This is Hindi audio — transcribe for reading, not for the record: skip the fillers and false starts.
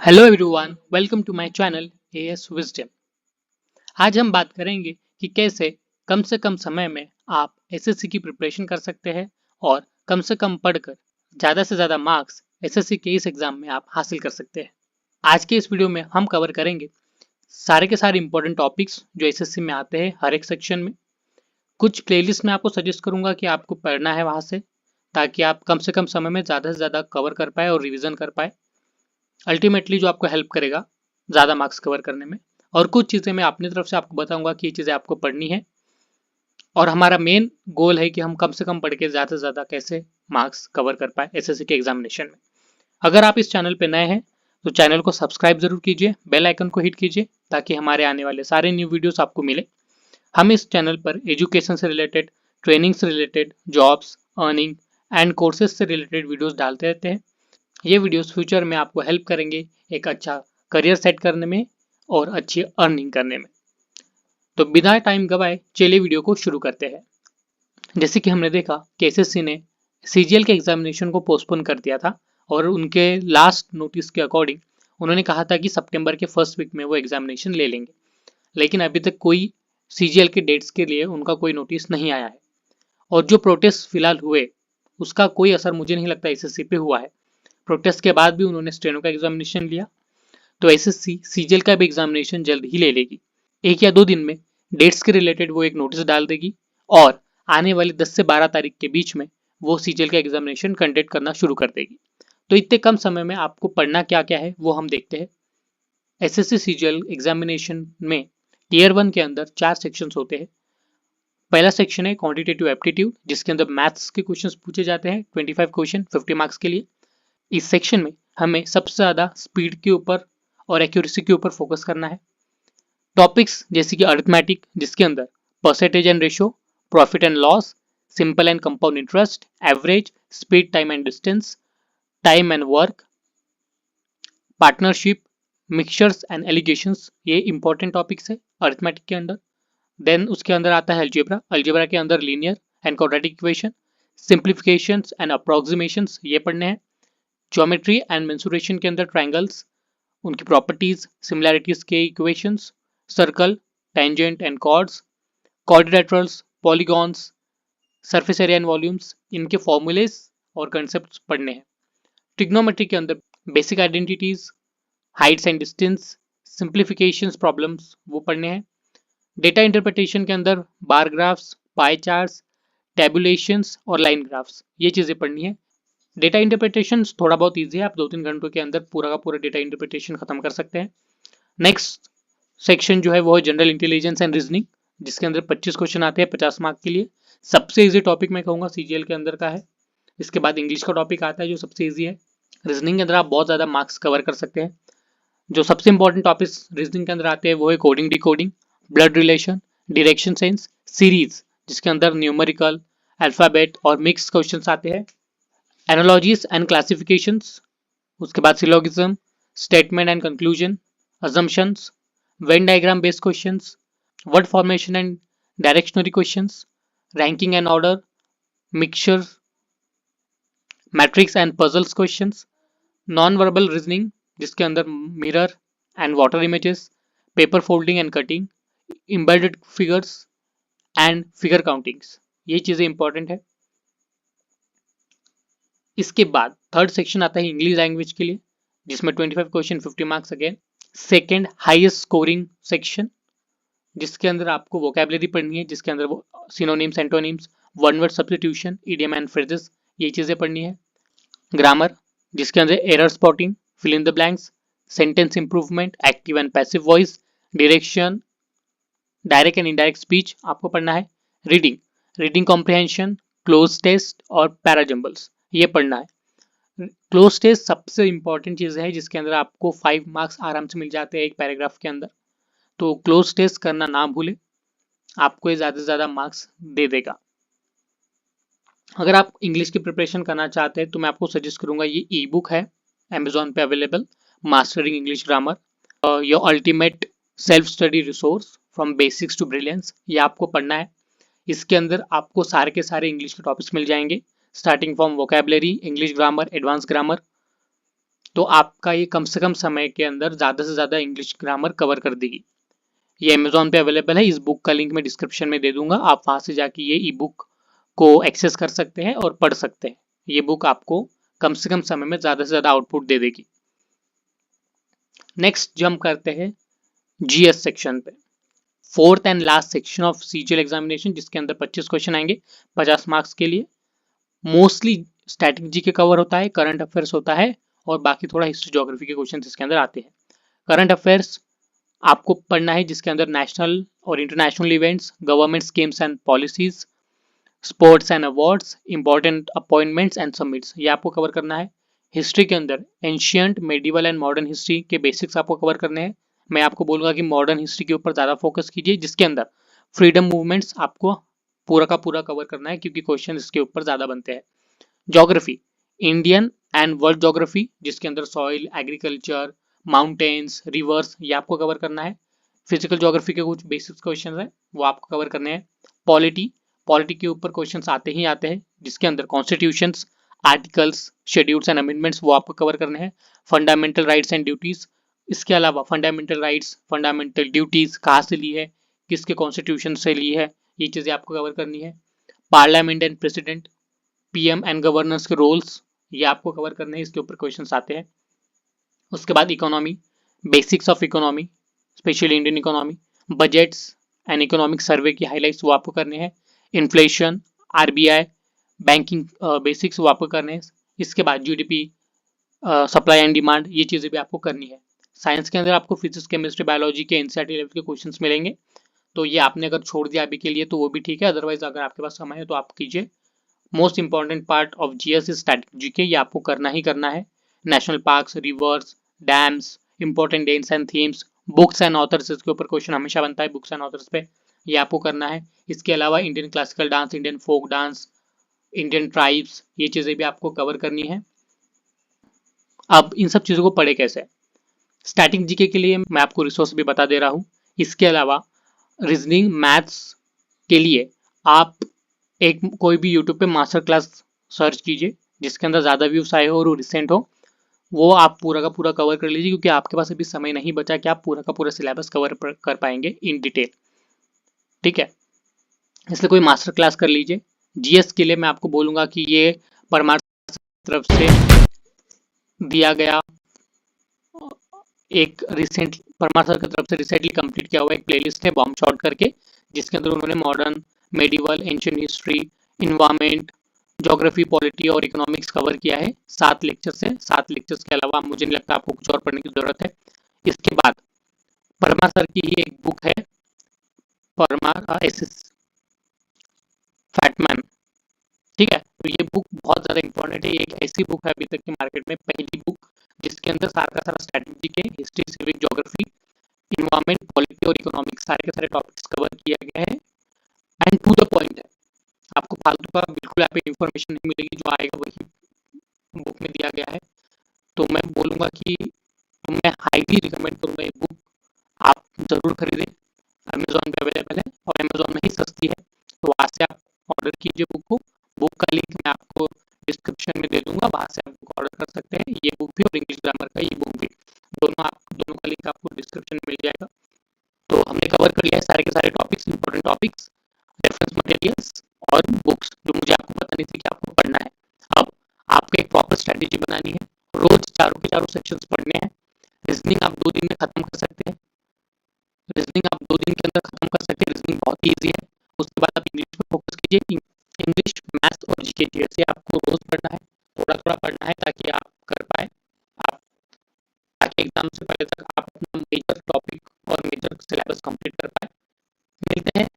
Hello everyone, welcome to my channel AS wisdom. आज हम बात करेंगे कि कैसे कम से कम समय में आप एसएससी की प्रिपरेशन कर सकते हैं और कम से कम पढ़कर ज़्यादा से ज़्यादा मार्क्स एसएससी के इस एग्ज़ाम में आप हासिल कर सकते हैं। आज के इस वीडियो में हम कवर करेंगे सारे के सारे इंपॉर्टेंट टॉपिक्स जो एसएससी में आते हैं हर एक सेक्शन में। कुछ प्लेलिस्ट में आपको सजेस्ट करूंगा कि आपको पढ़ना है वहाँ से, ताकि आप कम से कम समय में ज़्यादा से ज़्यादा कवर कर पाए और रिविज़न कर पाए। अल्टीमेटली जो आपको हेल्प करेगा ज़्यादा मार्क्स कवर करने में। और कुछ चीज़ें मैं अपनी तरफ से आपको बताऊंगा कि ये चीज़ें आपको पढ़नी है, और हमारा मेन गोल है कि हम कम से कम पढ़ के ज़्यादा से ज़्यादा कैसे मार्क्स कवर कर पाए एसएससी के एग्जामिनेशन में। अगर आप इस चैनल पे नए हैं तो चैनल को सब्सक्राइब जरूर कीजिए, बेल आइकन को हिट कीजिए ताकि हमारे आने वाले सारे न्यू वीडियोस आपको मिले। हम इस चैनल पर एजुकेशन से रिलेटेड, ट्रेनिंग से related, jobs, earning and courses से रिलेटेड वीडियोस डालते रहते हैं। ये वीडियोस फ्यूचर में आपको हेल्प करेंगे एक अच्छा करियर सेट करने में और अच्छी अर्निंग करने में। तो बिना टाइम गवाए चलिए वीडियो को शुरू करते हैं। जैसे कि हमने देखा कि एसएससी ने सीजीएल के एग्जामिनेशन को पोस्टपोन कर दिया था, और उनके लास्ट नोटिस के अकॉर्डिंग उन्होंने कहा था कि सितंबर के फर्स्ट वीक में वो एग्जामिनेशन ले लेंगे। लेकिन अभी तक कोई सीजीएल के डेट्स के लिए उनका कोई नोटिस नहीं आया है, और जो प्रोटेस्ट फिलहाल हुए उसका कोई असर मुझे नहीं लगता एसएससी पे हुआ है। प्रोटेस्ट के बाद भी उन्होंने स्टेनो का एग्जामिनेशन लिया, तो एसएससी सीजीएल का भी एग्जामिनेशन जल्द ही ले लेगी। 1 या 2 दिन में डेट्स के रिलेटेड वो एक नोटिस डाल देगी, और आने वाली 10 से 12 तारीख के बीच में वो सीजीएल का एग्जामिनेशन कंडक्ट करना शुरू कर देगी। तो इतने कम समय में आपको पढ़ना क्या क्या है वो हम देखते हैं। एसएससी सीजीएल एग्जामिनेशन में टीयर 1 के अंदर 4 सेक्शंस होते हैं। पहला सेक्शन है क्वांटिटेटिव एप्टीट्यूड, जिसके अंदर मैथ्स के क्वेश्चंस पूछे जाते हैं, 25 क्वेश्चन 50 मार्क्स के लिए। इस सेक्शन में हमें सबसे ज़्यादा स्पीड के ऊपर और एक्यूरेसी के ऊपर फोकस करना है। टॉपिक्स जैसे कि अरिथमेटिक, जिसके अंदर percentage and ratio, profit and loss, simple and compound interest, average, speed, time and distance, time and work, partnership, mixtures and allegations, ये इंपॉर्टेंट टॉपिक्स है अरिथमेटिक के अंदर। देन उसके अंदर आता है अलजेब्रा। अलजेब्रा के अंदर linear and quadratic equation, simplifications and approximations ये पढ़ने हैं। ज्योमेट्री एंड मेंसुरेशन के अंदर ट्रायंगल्स, उनकी प्रॉपर्टीज, सिमिलैरिटीज के equations, circle, tangent and chords, quadrilaterals, polygons, surface area and volumes, इनके फॉर्मूलेस और कंसेप्ट पढ़ने हैं। ट्रिग्नोमेट्री के अंदर basic identities, heights and distance, simplifications problems वो पढ़ने हैं। डेटा इंटरप्रिटेशन के अंदर बार ग्राफ्स, पाई चार्ट्स, टेबुलेशंस और लाइन ग्राफ्स, ये चीज़ें पढ़नी है। डेटा इंटरप्रिटेशन थोड़ा बहुत ईजी है, आप 2-3 घंटों के अंदर पूरा का पूरा डेटा इंटरप्रिटेशन खत्म कर सकते हैं। नेक्स्ट सेक्शन जो है वो है जनरल इंटेलिजेंस एंड रीजनिंग, जिसके अंदर 25 क्वेश्चन आते हैं 50 मार्क के लिए। सबसे इजी टॉपिक मैं कहूँगा सीजीएल के अंदर का है। इसके बाद इंग्लिश का टॉपिक आता है जो सबसे इजी है। रीजनिंग के अंदर आप बहुत ज़्यादा मार्क्स कवर कर सकते हैं। जो सबसे इंपॉर्टेंट टॉपिक्स रीजनिंग के अंदर आते हैं वो है coding, decoding, blood relation, direction sense, series, जिसके अंदर न्यूमेरिकल, अल्फाबेट और मिक्स क्वेश्चंस आते हैं। एनालॉजीज एंड क्लासिफिकेशंस, उसके बाद syllogism, statement and conclusion, assumptions, Venn diagram based questions, word formation and dictionary questions, ranking and order, mixture, matrix and puzzles questions, non verbal reasoning, जिसके अंदर mirror and water images, paper folding and cutting, embedded figures and figure countings, ये चीज़ें इंपॉर्टेंट है। इसके बाद थर्ड सेक्शन आता है इंग्लिश लैंग्वेज के लिए, जिसमें 25 question 50 marks again. Second highest scoring section, जिसके अंदर आपको वोकेबलरी पढ़नी है, जिसके अंदर वो synonyms, antonyms, one word substitution, idiom and phrases, ये चीज़ें पढ़नी है। ग्रामर, जिसके अंदर error spotting, fill in the blanks, sentence improvement, active and passive voice, direction, direct and indirect speech आपको पढ़ना है। Reading, reading comprehension, cloze test और पैराजम्बल्स, ये पढ़ना है। क्लोज टेस्ट सबसे इंपॉर्टेंट चीज़ है, जिसके अंदर आपको 5 मार्क्स आराम से मिल जाते हैं एक पैराग्राफ के अंदर। तो क्लोज टेस्ट करना ना भूले, आपको ये ज़्यादा से ज़्यादा मार्क्स दे देगा। अगर आप इंग्लिश की प्रिपरेशन करना चाहते हैं तो मैं आपको सजेस्ट करूंगा, ये ई बुक है अमेजोन पे available, mastering English grammar, your ultimate self study resource from basics to brilliance, ये आपको पढ़ना है। इसके अंदर आपको सारे के सारे इंग्लिश के टॉपिक्स मिल जाएंगे, starting from vocabulary, English grammar, advance grammar, तो आपका ये कम से कम समय के अंदर ज़्यादा से ज़्यादा इंग्लिश ग्रामर कवर कर देगी। ये अमेजोन पे अवेलेबल है, इस बुक का लिंक मैं डिस्क्रिप्शन में दे दूंगा, आप वहां से जाके ये ई बुक को एक्सेस कर सकते हैं और पढ़ सकते हैं। ये बुक आपको कम से कम समय में ज़्यादा से ज़्यादा आउटपुट दे देगी। नेक्स्ट जंप करते हैं जीएस सेक्शन पे, fourth and last section of CGL examination, जिसके अंदर 25 क्वेश्चन आएंगे 50 मार्क्स के लिए। मोस्टली स्टैटिक जी के कवर होता है, करंट अफेयर्स होता है और बाकी थोड़ा हिस्ट्री ज्योग्राफी के क्वेश्चन इसके अंदर आते हैं। करंट अफेयर्स आपको पढ़ना है, जिसके अंदर नेशनल और international events, government schemes and policies, sports and awards, important appointments and submits, ये आपको कवर करना है। हिस्ट्री के अंदर ancient, medieval and modern history के बेसिक्स आपको कवर करने हैं। मैं आपको बोलूंगा कि मॉडर्न हिस्ट्री के ऊपर ज़्यादा फोकस कीजिए, जिसके अंदर फ्रीडम मूवमेंट्स आपको पूरा का पूरा कवर करना है, क्योंकि क्वेश्चन इसके ऊपर ज़्यादा बनते हैं। Geography, Indian and world geography, जिसके अंदर सॉइल, एग्रीकल्चर, माउंटेन्स, रिवर्स, ये आपको कवर करना है। फिजिकल ज्योग्राफी के कुछ बेसिक क्वेश्चन है वो आपको कवर करने हैं। पॉलिटी, पॉलिटी के ऊपर क्वेश्चंस आते ही आते हैं, जिसके अंदर constitutions, articles, schedules and amendments वो आपको कवर करने हैं। फंडामेंटल राइट्स एंड ड्यूटीज, इसके अलावा फंडामेंटल राइट्स, फंडामेंटल ड्यूटीज कहाँ से ली है, किसके कॉन्स्टिट्यूशन से ली है, ये चीज़ें आपको कवर करनी है। Parliament and president, PM and governors के रोल्स, ये आपको कवर करने हैं, इसके ऊपर क्वेश्चंस आते हैं। उसके बाद economy, basics of economy, specially Indian economy, budgets and economic survey की हाइलाइट्स वो आपको करने हैं। इन्फ्लेशन, आरबीआई, बैंकिंग बेसिक्स वो आपको करने हैं। इसके बाद जीडीपी, सप्लाई एंड डिमांड, ये चीज़ें भी आपको करनी है। साइंस के अंदर आपको फिजिक्स, केमिस्ट्री, बायोलॉजी के एनसीईआरटी लेवल के क्वेश्चंस मिलेंगे, तो ये आपने अगर छोड़ दिया अभी के लिए तो वो भी ठीक है, अदरवाइज अगर आपके पास समय है तो आप कीजिए। Most important part of GS is static GK, ये आपको करना ही करना है। National parks, rivers, dams, important dates and themes, books and authors, इसके ऊपर क्वेश्चन हमेशा बनता है बुक्स एंड ऑथर्स पे, ये आपको करना है। इसके अलावा Indian classical dance, Indian folk dance, Indian tribes, ये चीज़ें भी आपको कवर करनी है। अब इन सब चीज़ों को पढ़े कैसे? स्टैटिक जीके के लिए मैं आपको रिसोर्स भी बता दे रहा हूँ। इसके अलावा रीजनिंग, मैथ्स के लिए आप एक कोई भी यूट्यूब पे मास्टर क्लास सर्च कीजिए, जिसके अंदर ज़्यादा व्यूज आए हो और रिसेंट हो, वो आप पूरा का पूरा कवर कर लीजिए, क्योंकि आपके पास अभी समय नहीं बचा कि आप पूरा का पूरा सिलेबस कवर कर पाएंगे इन डिटेल। ठीक है, इसलिए कोई मास्टर क्लास कर लीजिए। जीएस के लिए मैं आपको बोलूंगा कि ये परमार तरफ से दिया गया एक रिसेंट, परमार सर की तरफ से रिसेंटली कंप्लीट किया हुआ एक प्लेलिस्ट है बॉम्ब शॉट करके, जिसके अंदर उन्होंने modern, medieval, ancient history, environment, geography, polity और इकोनॉमिक्स कवर किया है। 7 लेक्चर्स है, 7 लेक्चर्स के अलावा मुझे नहीं लगता आपको कुछ और पढ़ने की जरूरत है। इसके बाद परमार सर की ही एक बुक है, परमार एस एस फैटमैन। ठीक है, तो ये बुक बहुत ज़्यादा इंपॉर्टेंट है, ये एक ऐसी बुक है अभी तक की मार्केट में पहली बुक, जिसके अंदर सारा का सारा स्ट्रैटेजी के history, civic, geography, environment, polity और इकोनॉमिक्स सारे के सारे टॉपिक्स कवर किया गया है, एंड टू द पॉइंट है। आपको फालतू का बिल्कुल यहाँ पे इन्फॉर्मेशन नहीं मिलेगी, जो आएगा वही बुक में दिया गया है। तो मैं बोलूँगा कि तो मैं हाईली रिकमेंड करूँगा ये बुक, आप ज़रूर खरीदें। अमेजोन पे अवेलेबल है और अमेजोन में ही सस्ती है, तो वहाँ से आप ऑर्डर कीजिए बुक को। बुक का लिंक मैं आपको डिस्क्रिप्शन में दे दूंगा, वहाँ से आप बुक ऑर्डर कर सकते हैं, ये बुक भी और इंग्लिश ग्रामर का ये बुक भी, दोनों का लिंक आपको डिस्क्रिप्शन में मिल जाएगा। तो हमने कवर कर लिया है सारे के सारे topics, important topics, reference materials और बुक्स, जो मुझे आपको बतानी थी कि आपको पढ़ना है। अब आपको एक प्रॉपर स्ट्रेटेजी बनानी है, रोज चारों के चारों सेक्शंस पढ़ने हैं। रीजनिंग आप 2 दिन में खत्म कर सकते हैं, रीजनिंग आप 2 दिन के अंदर खत्म कर सकते हैं, रीजनिंग बहुत ही ईजी है। उसके बाद आप इंग्लिश पे फोकस कीजिए, इंग्लिश, मैथ्स और जीके जैसे आपको रोज पढ़ना है, थोड़ा थोड़ा पढ़ना है, ताकि आप कर पाए, आप ताकि एग्जाम से पहले तक आप अपना मेजर टॉपिक और मेजर सिलेबस कंप्लीट कर पाए। मिलते हैं